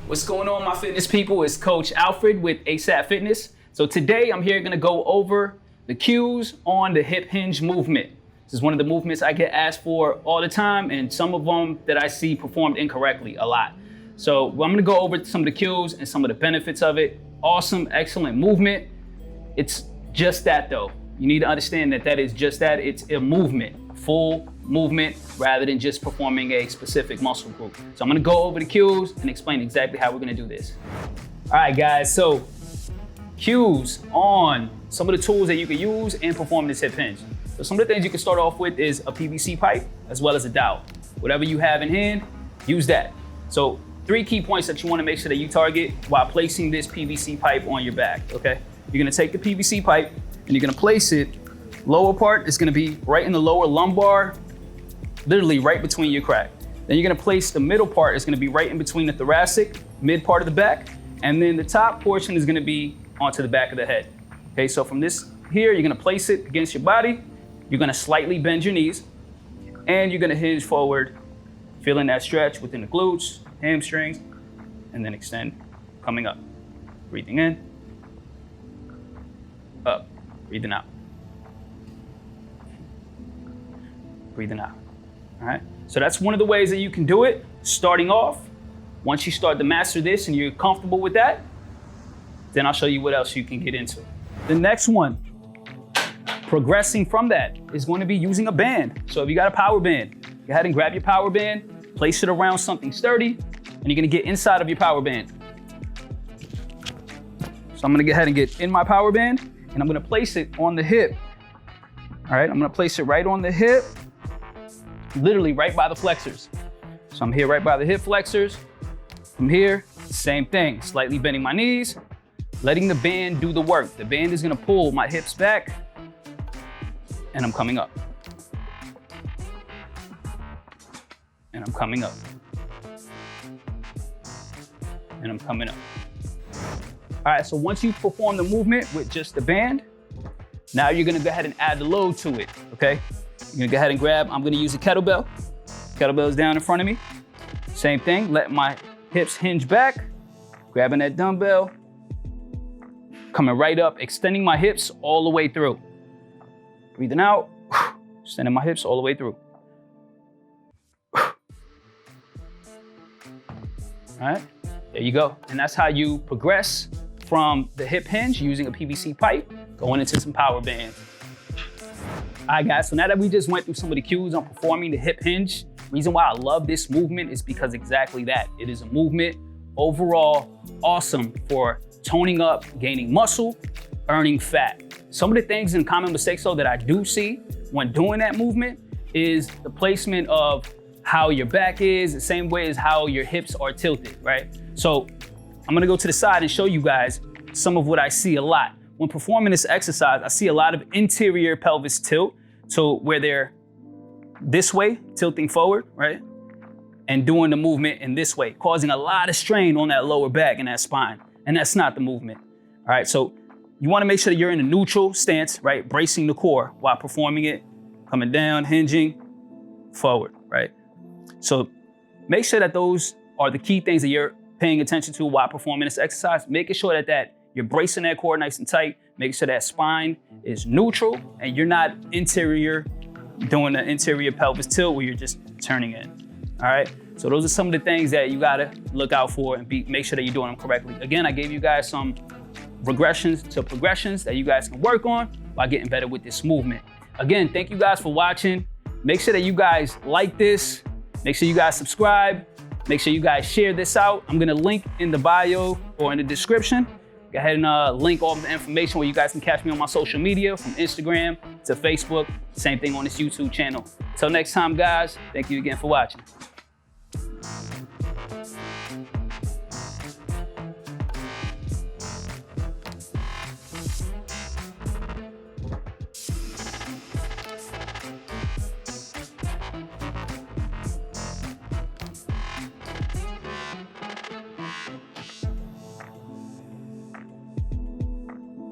What's going on, my fitness people? It's Coach Alfred with ASAP Fitness. So today I'm here gonna go over the cues on the hip hinge movement. This is one of the movements I get asked for all the time, and some of them that I see performed incorrectly a lot. So I'm gonna go over some of the cues and some of the benefits of it. Awesome, excellent movement. It's just that though. You need to understand that that is just that. It's a movement, full movement, rather than just performing a specific muscle group. So I'm gonna go over the cues and explain exactly how we're gonna do this. All right, guys, so cues on some of the tools that you can use in performing this hip hinge. So some of the things you can start off with is a PVC pipe as well as a dowel. Whatever you have in hand, use that. So 3 key points that you wanna make sure that you target while placing this PVC pipe on your back, okay? You're gonna take the PVC pipe and you're gonna place it, lower part is gonna be right in the lower lumbar, literally right between your crack. Then you're gonna place the middle part, is gonna be right in between the thoracic, mid part of the back, and then the top portion is gonna be onto the back of the head. Okay, so from this here, you're gonna place it against your body, you're gonna slightly bend your knees, and you're gonna hinge forward, feeling that stretch within the glutes, hamstrings, and then extend, coming up. Breathing in, up, breathing out. Breathing out, all right? So that's one of the ways that you can do it, starting off. Once you start to master this and you're comfortable with that, then I'll show you what else you can get into. The next one, progressing from that, is going to be using a band. So if you got a power band, go ahead and grab your power band, place it around something sturdy, and you're gonna get inside of your power band. So I'm gonna go ahead and get in my power band, and I'm gonna place it on the hip. All right, I'm gonna place it right on the hip, literally right by the flexors. So I'm here right by the hip flexors. From here, same thing, slightly bending my knees, letting the band do the work. The band is gonna pull my hips back, and I'm coming up. And I'm coming up. And I'm coming up. All right, so once you perform the movement with just the band, now you're gonna go ahead and add the load to it, okay? You're gonna go ahead and grab, I'm gonna use a kettlebell. Kettlebell's down in front of me. Same thing, let my hips hinge back, grabbing that dumbbell, coming right up, extending my hips all the way through. Breathing out, extending my hips all the way through. All right, there you go. And that's how you progress from the hip hinge using a PVC pipe, going into some power bands. All right, guys, so now that we just went through some of the cues on performing the hip hinge, reason why I love this movement is because exactly that. It is a movement, overall, awesome for toning up, gaining muscle, burning fat. Some of the things and common mistakes though that I do see when doing that movement is the placement of how your back is, the same way as how your hips are tilted, right? So I'm gonna go to the side and show you guys some of what I see a lot. When performing this exercise, I see a lot of interior pelvis tilt, so where they're this way, tilting forward, right? And doing the movement in this way, causing a lot of strain on that lower back and that spine. And that's not the movement, all right? So you wanna make sure that you're in a neutral stance, right? Bracing the core while performing it, coming down, hinging, forward, right? So make sure that those are the key things that you're paying attention to while performing this exercise, making sure that you're bracing that core nice and tight, making sure that spine is neutral and you're not doing the interior pelvis tilt where you're just turning in, all right? So those are some of the things that you gotta look out for and make sure that you're doing them correctly. Again, I gave you guys some regressions to progressions that you guys can work on by getting better with this movement. Again, thank you guys for watching. Make sure that you guys like this. Make sure you guys subscribe. Make sure you guys share this out. I'm gonna link in the bio or in the description. Go ahead and link all of the information where you guys can catch me on my social media, from Instagram to Facebook. Same thing on this YouTube channel. Until next time, guys, thank you again for watching.